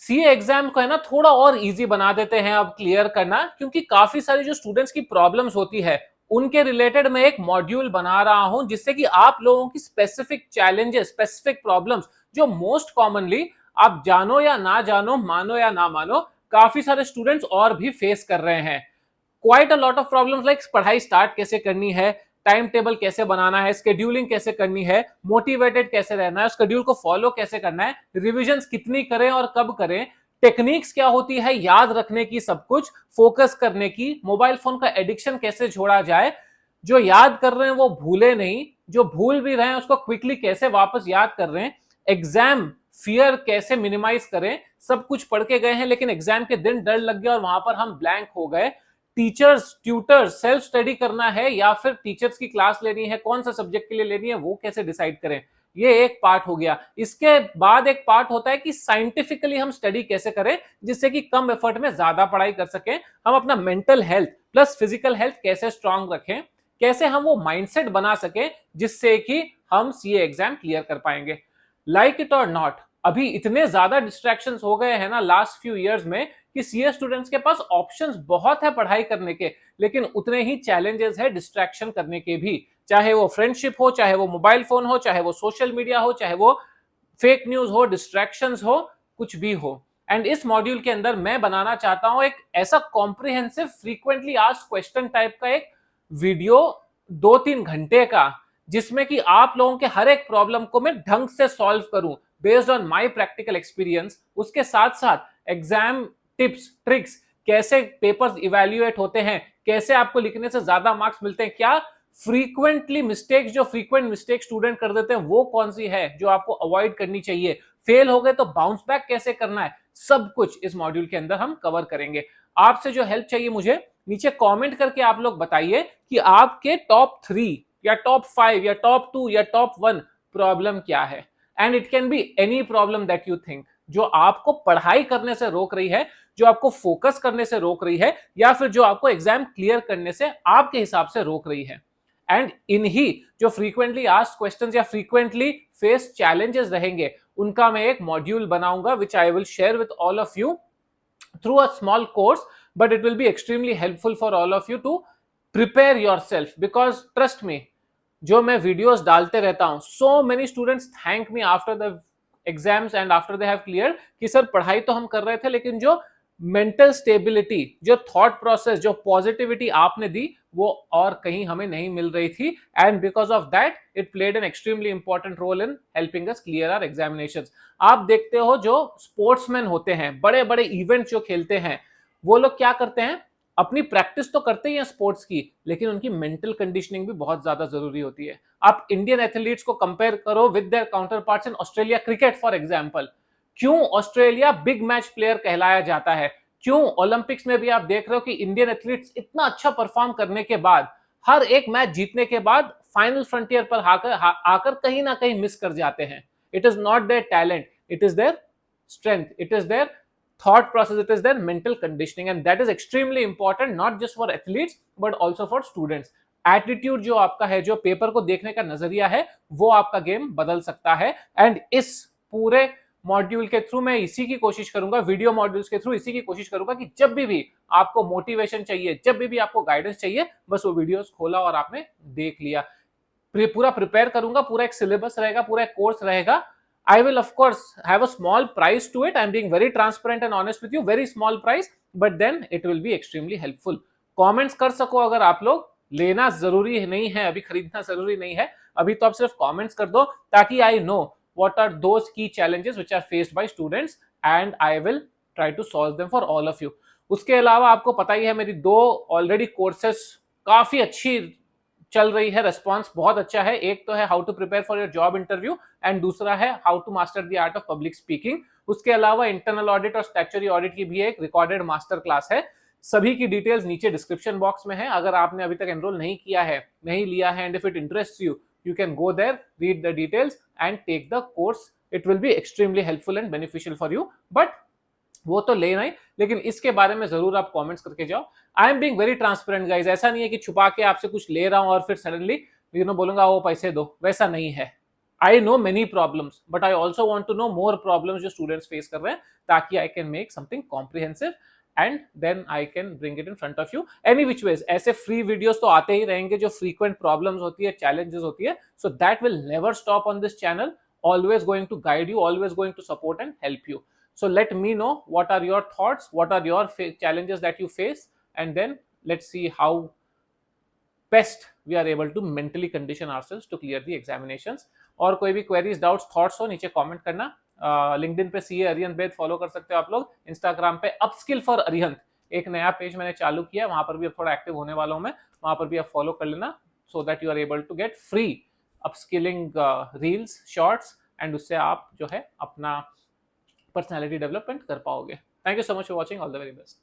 CA exam को है ना थोड़ा और इजी बना देते हैं अब क्लियर करना, क्योंकि काफी सारी जो स्टूडेंट्स की प्रॉब्लम्स होती है उनके रिलेटेड मैं एक मॉड्यूल बना रहा हूं, जिससे कि आप लोगों की स्पेसिफिक चैलेंजेस, स्पेसिफिक प्रॉब्लम्स जो मोस्ट कॉमनली आप जानो या ना जानो, मानो या ना मानो, काफी सारे स्टूडेंट्स और भी फेस कर रहे हैं। Quite a lot of problems like पढ़ाई स्टार्ट कैसे करनी है, टाइम टेबल कैसे बनाना है, स्केड्यूलिंग कैसे करनी है, मोटिवेटेड कैसे रहना है, स्केड्यूल को फॉलो कैसे करना है, रिविजन्स कितनी करें और कब करें, टेक्निक्स क्या होती है याद रखने की, सब कुछ फोकस करने की, मोबाइल फोन का एडिक्शन कैसे छोड़ा जाए, जो याद कर रहे हैं वो भूले नहीं, जो भूल भी रहे हैं उसको क्विकली कैसे वापस याद कर रहे हैं, एग्जाम फियर कैसे मिनिमाइज करें, सब कुछ पढ़ के गए हैं लेकिन एग्जाम के दिन डर लग गया और वहां पर हम ब्लैंक हो गए। टीचर्स, ट्यूटर्स, सेल्फ स्टडी करना है या फिर टीचर्स की क्लास लेनी है, कौन सा सब्जेक्ट के लिए लेनी है वो कैसे डिसाइड करें, ये एक पार्ट हो गया। इसके बाद एक पार्ट होता है कि साइंटिफिकली हम स्टडी कैसे करें जिससे कि कम एफर्ट में ज्यादा पढ़ाई कर सकें, हम अपना mental health plus physical health कैसे स्ट्रांग रखें, कैसे हम वो माइंडसेट बना सकें जिससे कि हम सीए एग्जाम क्लियर कर पाएंगे। लाइक इट और नॉट, अभी इतने ज्यादा डिस्ट्रैक्शंस हो गए हैं ना लास्ट फ्यू इयर्स में कि सीए स्टूडेंट्स के पास ऑप्शंस बहुत है पढ़ाई करने के, लेकिन उतने ही चैलेंजेस है डिस्ट्रैक्शन करने के भी, चाहे वो फ्रेंडशिप हो, चाहे वो मोबाइल फोन हो, चाहे वो सोशल मीडिया हो, चाहे वो फेक न्यूज हो, डिस्ट्रैक्शंस हो, कुछ भी हो। एंड इस मॉड्यूल के अंदर मैं बनाना चाहता हूं एक ऐसा comprehensive frequently asked question type का एक वीडियो 2-3 घंटे का, जिसमें कि आप लोगों के हर एक प्रॉब्लम को मैं ढंग से सॉल्व करूं based on my practical experience. उसके साथ साथ एग्जाम टिप्स, ट्रिक्स, कैसे पेपर्स इवैल्यूएट होते हैं, कैसे आपको लिखने से ज्यादा मार्क्स मिलते हैं, क्या फ्रीक्वेंटली मिस्टेक्स, जो फ्रीक्वेंट मिस्टेक स्टूडेंट कर देते हैं वो कौन सी है जो आपको अवॉइड करनी चाहिए, फेल हो गए तो बाउंस बैक कैसे करना है, सब कुछ इस मॉड्यूल के अंदर हम कवर करेंगे। आपसे जो हेल्प चाहिए मुझे नीचे कमेंट करके आप लोग बताइए कि आपके टॉप 3 या टॉप 5 या टॉप 2 या टॉप 1 प्रॉब्लम क्या है। And it can be any problem that you think जो आपको पढ़ाई करने से रोक रही है, जो आपको फोकस करने से रोक रही है, या फिर जो आपको एग्जाम क्लियर करने से आपके हिसाब से रोक रही है। एंड इन्हीं जो फ्रीक्वेंटली आस्क्ड क्वेश्चंस या फ्रीक्वेंटली फेस चैलेंजेस रहेंगे उनका मैं एक मॉड्यूल बनाऊंगा which I will share with all of you through a small course, but it will be extremely helpful for all of you to prepare yourself, because trust me, जो मैं videos डालते रहता हूं, so many students thank me after the exams and after they have cleared कि sir पढ़ाई तो हम कर रहे थे लेकिन जो मेंटल स्टेबिलिटी, जो थॉट प्रोसेस, जो पॉजिटिविटी आपने दी वो और कहीं हमें नहीं मिल रही थी, and because of that it played an extremely important role in helping us clear our examinations. आप देखते हो जो स्पोर्ट्समैन होते हैं, बड़े बड़े इवेंट जो खेलते हैं, वो लोग क्या करते हैं, अपनी प्रैक्टिस तो करते ही हैं स्पोर्ट्स की, लेकिन उनकी मेंटल कंडीशनिंग भी बहुत ज्यादा जरूरी होती है। आप इंडियन एथलीट्स को कंपेयर करो with their counter parts in Australia cricket for example. क्यों ऑस्ट्रेलिया बिग मैच प्लेयर कहलाया जाता है, क्यों ओलंपिक्स में भी आप देख रहे हो कि इंडियन एथलीट्स इतना अच्छा परफॉर्म करने के बाद, हर एक मैच जीतने के बाद फाइनल फ्रंटियर पर आकर कहीं ना कहीं मिस कर जाते हैं। It is not there talent, it is there strength, it is their thought process, it is their mental conditioning, and that is extremely important not just for athletes but also for students। Attitude जो आपका है, जो paper को देखने का नजरिया है, वो आपका गेम बदल सकता है। एंड इस पूरे मॉड्यूल के थ्रू मैं इसी की कोशिश करूंगा, वीडियो मॉड्यूल्स के थ्रू इसी की कोशिश करूंगा कि जब भी आपको मोटिवेशन चाहिए, जब भी आपको गाइडेंस चाहिए, बस वो वीडियोस खोला और आपने देख लिया। पूरा प्रिपेयर करूंगा, पूरा एक सिलेबस रहेगा, पूरा एक कोर्स रहेगा। I will of course have a small price to it. I'm being very transparent and honest with you. Very small price, but then it will be extremely helpful. Comments कर सको अगर आप लोग, लेना जरूरी नहीं है, अभी खरीदना जरूरी नहीं है, अभी तो आप सिर्फ comments कर दो ताकि I know what are those key challenges which are faced by students and I will try to solve them for all of you. उसके अलावा आपको पता ही है मेरी 2 ऑलरेडी कोर्सेस काफी अच्छी चल रही है, रिस्पांस बहुत अच्छा है। एक तो है how to prepare for your job interview and दूसरा है how to master the art of public speaking. उसके अलावा इंटरनल ऑडिट और स्टैट्यूटरी ऑडिट की भी एक रिकॉर्डेड मास्टर क्लास है। सभी की डिटेल्स नीचे डिस्क्रिप्शन बॉक्स में है। अगर आपने अभी तक एनरोल नहीं किया है, नहीं लिया है, and if it interests you, you can go there, read the details and take the course. It will be extremely helpful and beneficial for you, but वो तो लेना ही, लेकिन इसके बारे में जरूर आप कमेंट्स करके जाओ। I am being very transparent guys, ऐसा नहीं है कि छुपा के आपसे कुछ ले रहा हूं और फिर सडनली बोलूंगा वो पैसे दो, वैसा नहीं है। I know many problems but I also want to know more problems जो स्टूडेंट्स फेस कर रहे हैं, ताकि I can make something comprehensive and then I can bring it in front of you. Any which ways ऐसे free videos तो आते ही रहेंगे जो फ्रीक्वेंट प्रॉब्लम्स होती है, चैलेंजेस होती है, so that will never stop on this channel, always going to guide you, always going to support and help you. So let me know what are your thoughts, what are your challenges that you face, and then let's see how best we are able to mentally condition ourselves to clear the examinations. और कोई भी queries, doubts, thoughts हो नीचे comment करना। LinkedIn पे CA Arihant बेद follow कर सकते हो आप लोग। इंस्टाग्राम पे अपस्किल फॉर अरिहंत एक नया पेज मैंने चालू किया है, वहां पर भी अब थोड़ा एक्टिव होने वाला हूं मैं, वहां पर भी आप फॉलो कर लेना, so that you are able to get free upskilling reels, shorts, and उससे आप जो है अपना पर्सनैलिटी डेवलपमेंट कर पाओगे। Thank you so much for watching, all the very best.